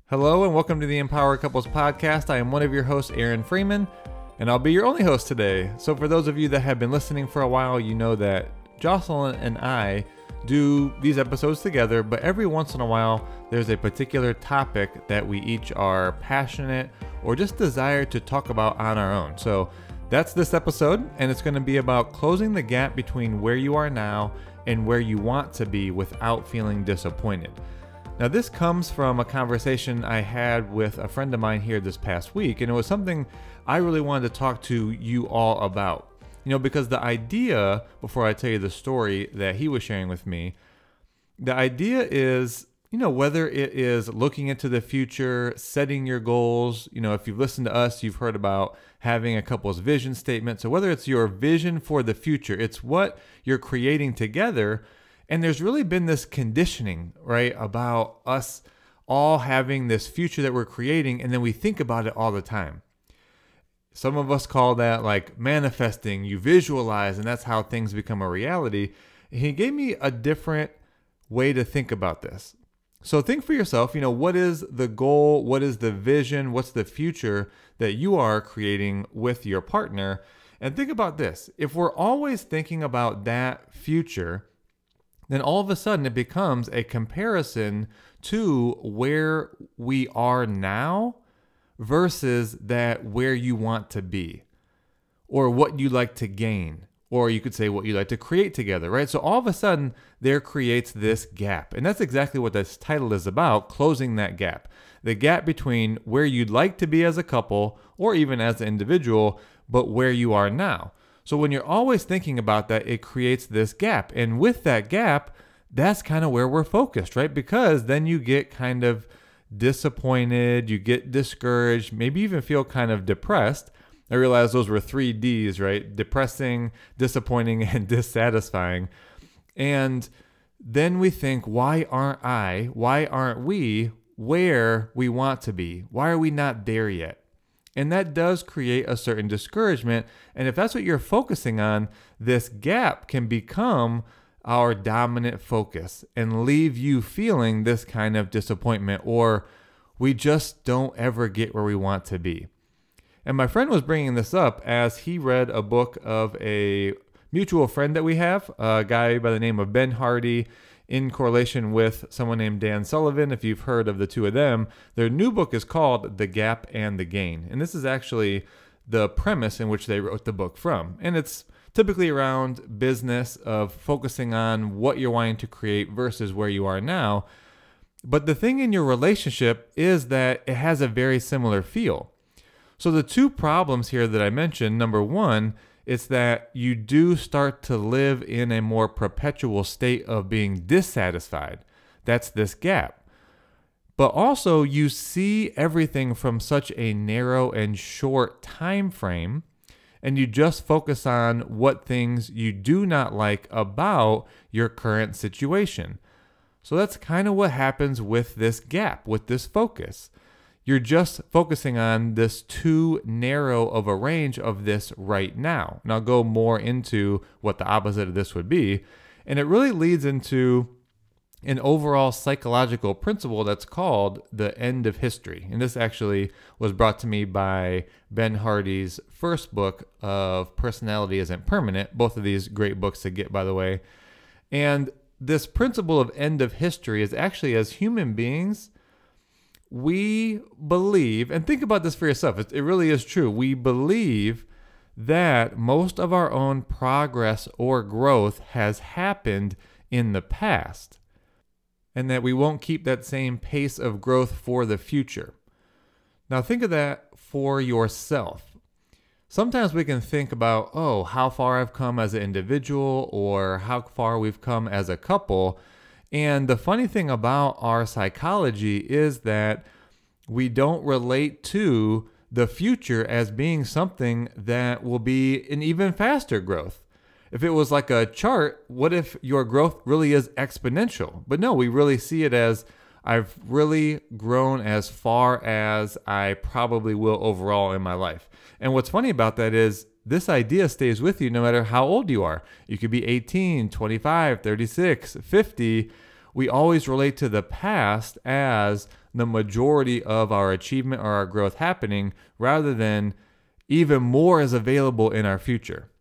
Hello and welcome to the Empower Couples Podcast. I am one of your hosts, Aaron Freeman, and I'll be your only host today. So for those of you that have been listening for a while, you know that Jocelyn and I do these episodes together, but every once in a while, there's a particular topic that we each are passionate or just desire to talk about on our own. So that's this episode, and it's going to be about closing the gap between where you are now and where you want to be without feeling disappointed. Now, this comes from a conversation I had with a friend of mine here this past week, and it was something I really wanted to talk to you all about. You know, because the idea, before I tell you the story that he was sharing with me, the idea is, you know, whether it is looking into the future, setting your goals. You know, if you've listened to us, you've heard about having a couple's vision statement. So whether it's your vision for the future, it's what you're creating together. And there's really been this conditioning, right, about us all having this future that we're creating, and then we think about it all the time. Some of us call that like manifesting. You visualize, and that's how things become a reality. He gave me a different way to think about this. So think for yourself, you know, what is the goal? What is the vision? What's the future that you are creating with your partner? And think about this. If we're always thinking about that future, then all of a sudden it becomes a comparison to where we are now versus that where you want to be, or what you like to gain, or you could say what you like to create together, right? So all of a sudden there creates this gap. And that's exactly what this title is about, closing that gap. The gap between where you'd like to be as a couple, or even as an individual, but where you are now. So when you're always thinking about that, it creates this gap. And with that gap, that's kind of where we're focused, right? Because then you get kind of disappointed, you get discouraged, maybe even feel kind of depressed. I realize those were 3 Ds, right? Depressing, disappointing, and dissatisfying. And then we think, why aren't we where we want to be? Why are we not there yet? And that does create a certain discouragement. And if that's what you're focusing on, this gap can become our dominant focus and leave you feeling this kind of disappointment, or we just don't ever get where we want to be. And my friend was bringing this up as he read a book of a mutual friend that we have, a guy by the name of Ben Hardy, in correlation with someone named Dan Sullivan. If you've heard of the two of them, their new book is called The Gap and the Gain. And this is actually the premise in which they wrote the book from. And it's typically around business, of focusing on what you're wanting to create versus where you are now. But the thing in your relationship is that it has a very similar feel. So the 2 problems here that I mentioned, number 1, it's that you do start to live in a more perpetual state of being dissatisfied. That's this gap. But also you see everything from such a narrow and short time frame, and you just focus on what things you do not like about your current situation. So that's kind of what happens with this gap, with this focus. You're just focusing on this too narrow of a range of this right now. And I'll go more into what the opposite of this would be. And it really leads into an overall psychological principle that's called the end of history. And this actually was brought to me by Ben Hardy's first book of Personality Isn't Permanent. Both of these great books to get, by the way. And this principle of end of history is actually, as human beings, we believe, and think about this for yourself, it really is true. We believe that most of our own progress or growth has happened in the past, and that we won't keep that same pace of growth for the future. Now think of that for yourself. Sometimes we can think about, oh, how far I've come as an individual, or how far we've come as a couple. And the funny thing about our psychology is that we don't relate to the future as being something that will be an even faster growth. If it was like a chart, what if your growth really is exponential? But no, we really see it as, I've really grown as far as I probably will overall in my life. And what's funny about that is this idea stays with you no matter how old you are. You could be 18, 25, 36, 50. We always relate to the past as the majority of our achievement or our growth happening, rather than even more is available in our future.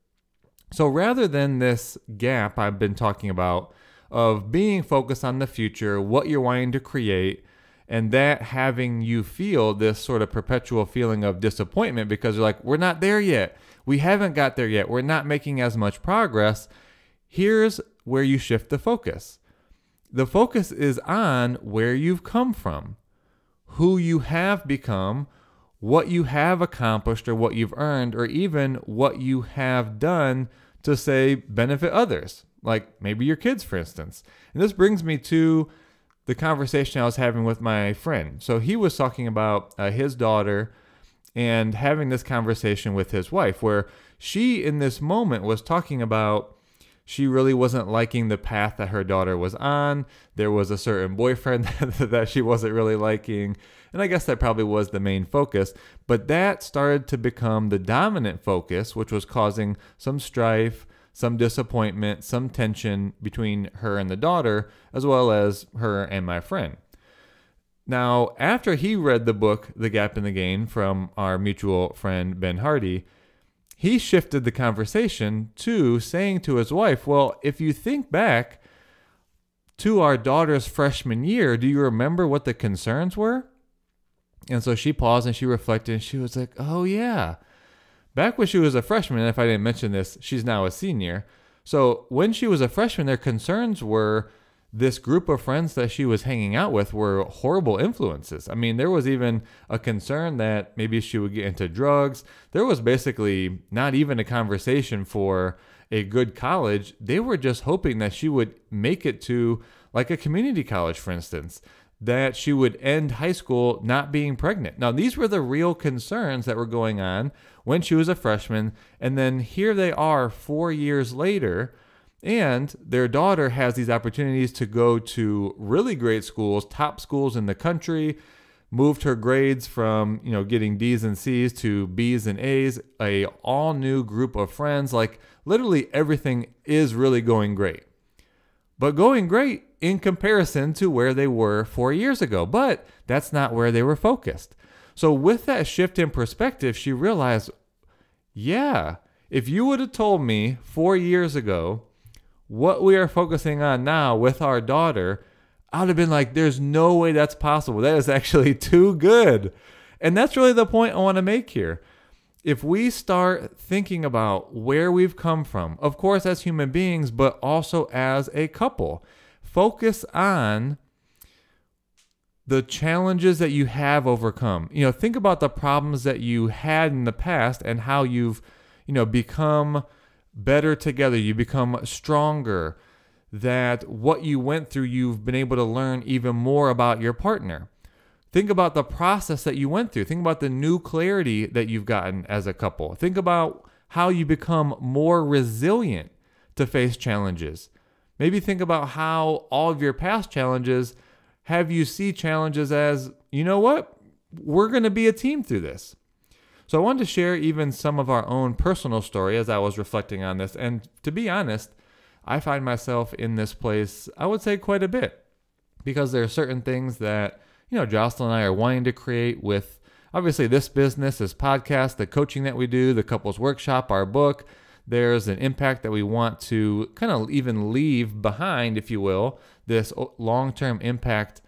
So rather than this gap I've been talking about of being focused on the future, what you're wanting to create, and that having you feel this sort of perpetual feeling of disappointment because you're like, we're not there yet. We haven't got there yet. We're not making as much progress. Here's where you shift the focus. The focus is on where you've come from, who you have become, what you have accomplished or what you've earned, or even what you have done to, say, benefit others, like maybe your kids, for instance. And this brings me to the conversation I was having with my friend. So he was talking about his daughter and having this conversation with his wife, where she in this moment was talking about she really wasn't liking the path that her daughter was on. There was a certain boyfriend that she wasn't really liking. And I guess that probably was the main focus. But that started to become the dominant focus, which was causing some strife, some disappointment, some tension between her and the daughter, as well as her and my friend. Now, after he read the book, The Gap in the Gain, from our mutual friend Ben Hardy, he shifted the conversation to saying to his wife, well, if you think back to our daughter's freshman year, do you remember what the concerns were? And so she paused and she reflected and she was like, oh yeah. Back when she was a freshman, and if I didn't mention this, she's now a senior. So when she was a freshman, their concerns were this group of friends that she was hanging out with were horrible influences. I mean, there was even a concern that maybe she would get into drugs. There was basically not even a conversation for a good college. They were just hoping that she would make it to like a community college, for instance, that she would end high school not being pregnant. Now, these were the real concerns that were going on when she was a freshman. And then here they are 4 years later, and their daughter has these opportunities to go to really great schools, top schools in the country, moved her grades from, getting D's and C's to B's and A's, a all new group of friends. Like literally everything is really going great. But going great in comparison to where they were 4 years ago. But that's not where they were focused. So with that shift in perspective, she realized, yeah, if you would have told me 4 years ago what we are focusing on now with our daughter, I would have been like, there's no way that's possible. That is actually too good. And that's really the point I want to make here. If we start thinking about where we've come from, of course, as human beings, but also as a couple, focus on the challenges that you have overcome. Think about the problems that you had in the past and how you've, become better together. You become stronger. That what you went through, you've been able to learn even more about your partner. Think about the process that you went through. Think about the new clarity that you've gotten as a couple. Think about how you become more resilient to face challenges. Maybe think about how all of your past challenges have you see challenges as, you know what? We're going to be a team through this. So I wanted to share even some of our own personal story as I was reflecting on this. And to be honest, I find myself in this place, I would say quite a bit, because there are certain things that, Jocelyn and I are wanting to create with, obviously, this business, this podcast, the coaching that we do, the couples workshop, our book. There's an impact that we want to kind of even leave behind, if you will, this long-term impact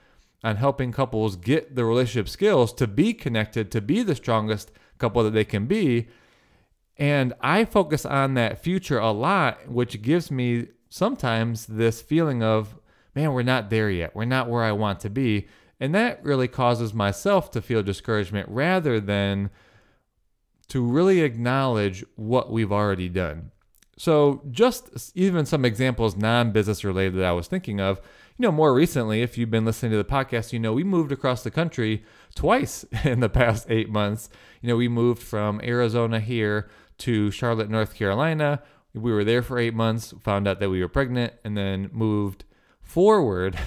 on helping couples get the relationship skills to be connected, to be the strongest couple that they can be. And I focus on that future a lot, which gives me sometimes this feeling of, man, we're not there yet. We're not where I want to be. And that really causes myself to feel discouragement rather than to really acknowledge what we've already done. So just even some examples, non-business related, that I was thinking of, more recently, if you've been listening to the podcast, we moved across the country twice in the past 8 months. We moved from Arizona here to Charlotte, North Carolina. We were there for 8 months, found out that we were pregnant, and then moved forward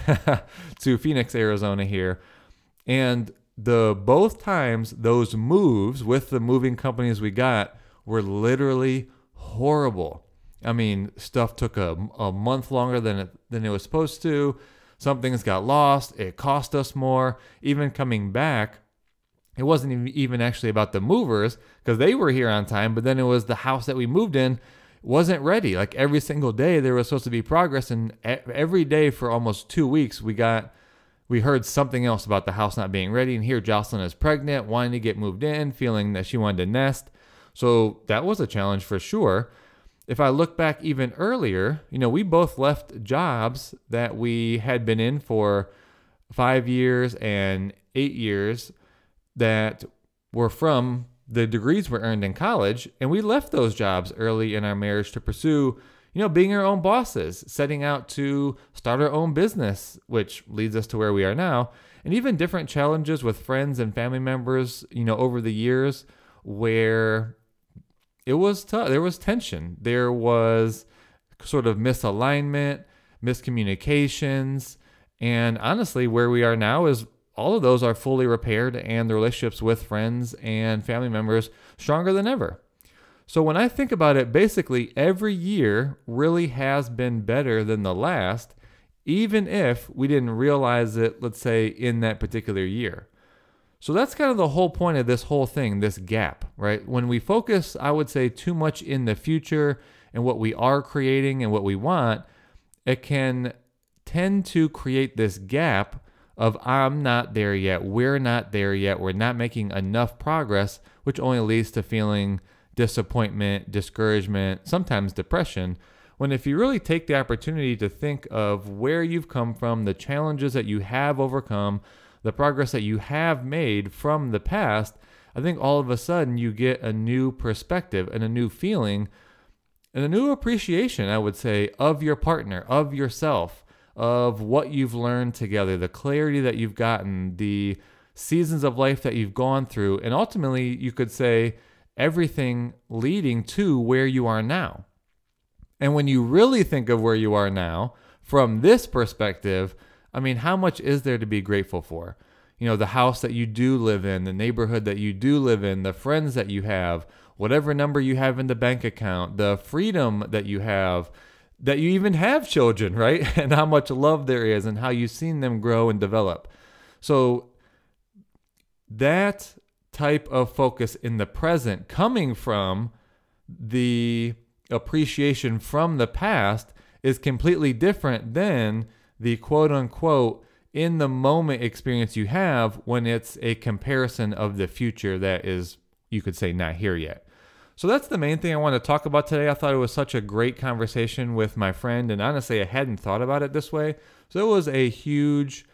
to Phoenix, Arizona here. And both times, those moves with the moving companies we got were literally horrible. I mean, stuff took a month longer than it was supposed to. some things got lost. It cost us more. Even coming back, it wasn't even actually about the movers because they were here on time, but then it was the house that we moved in wasn't ready. Like every single day there was supposed to be progress, and every day for almost 2 weeks we heard something else about the house not being ready. And here Jocelyn is pregnant, wanting to get moved in, feeling that she wanted to nest. So that was a challenge for sure. If I look back even earlier, we both left jobs that we had been in for 5 years and 8 years that were from the degrees we earned in college. And we left those jobs early in our marriage to pursue, being our own bosses, setting out to start our own business, which leads us to where we are now. And even different challenges with friends and family members, over the years where it was tough. There was tension. There was sort of misalignment, miscommunications. And honestly, where we are now is all of those are fully repaired, and the relationships with friends and family members stronger than ever. So when I think about it, basically every year really has been better than the last, even if we didn't realize it, let's say, in that particular year. So that's kind of the whole point of this whole thing, this gap, right? When we focus, I would say, too much in the future and what we are creating and what we want, it can tend to create this gap of I'm not there yet, we're not there yet, we're not making enough progress, which only leads to feeling disappointment, discouragement, sometimes depression. When if you really take the opportunity to think of where you've come from, the challenges that you have overcome, the progress that you have made from the past, I think all of a sudden you get a new perspective and a new feeling and a new appreciation, I would say, of your partner, of yourself, of what you've learned together, the clarity that you've gotten, the seasons of life that you've gone through, and ultimately you could say everything leading to where you are now. And when you really think of where you are now from this perspective, I mean, how much is there to be grateful for? The house that you do live in, the neighborhood that you do live in, the friends that you have, whatever number you have in the bank account, the freedom that you have, that you even have children, right? And how much love there is and how you've seen them grow and develop. So that type of focus in the present coming from the appreciation from the past is completely different than the quote unquote in the moment experience you have when it's a comparison of the future that is, you could say, not here yet. So that's the main thing I want to talk about today. I thought it was such a great conversation with my friend, and honestly, I hadn't thought about it this way. So it was a huge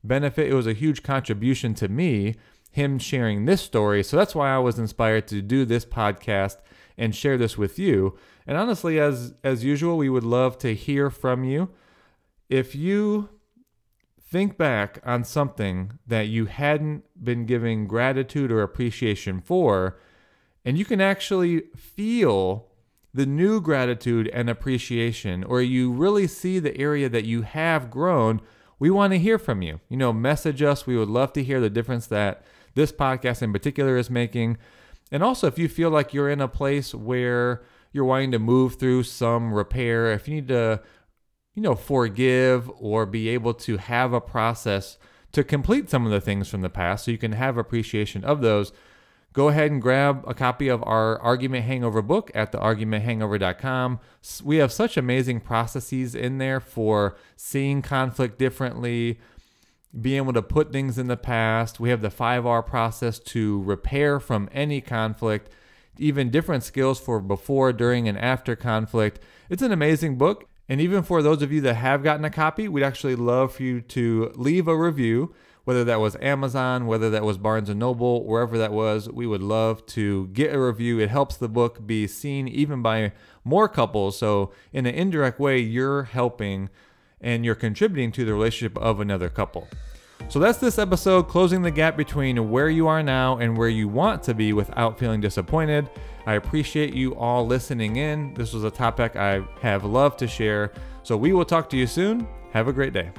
benefit. It was a huge contribution to me, him sharing this story. So that's why I was inspired to do this podcast and share this with you. And honestly, as usual, we would love to hear from you. If you think back on something that you hadn't been giving gratitude or appreciation for, and you can actually feel the new gratitude and appreciation, or you really see the area that you have grown, we want to hear from you. Message us. We would love to hear the difference that this podcast in particular is making. And also, if you feel like you're in a place where you're wanting to move through some repair, if you need to, forgive or be able to have a process to complete some of the things from the past so you can have appreciation of those, go ahead and grab a copy of our Argument Hangover book at theargumenthangover.com. We have such amazing processes in there for seeing conflict differently, being able to put things in the past. We have the 5R process to repair from any conflict, even different skills for before, during, and after conflict. It's an amazing book. And even for those of you that have gotten a copy, we'd actually love for you to leave a review, whether that was Amazon, whether that was Barnes & Noble, wherever that was. We would love to get a review. It helps the book be seen even by more couples. So in an indirect way, you're helping and you're contributing to the relationship of another couple. So that's this episode, closing the gap between where you are now and where you want to be without feeling disappointed. I appreciate you all listening in. This was a topic I have loved to share. So we will talk to you soon. Have a great day.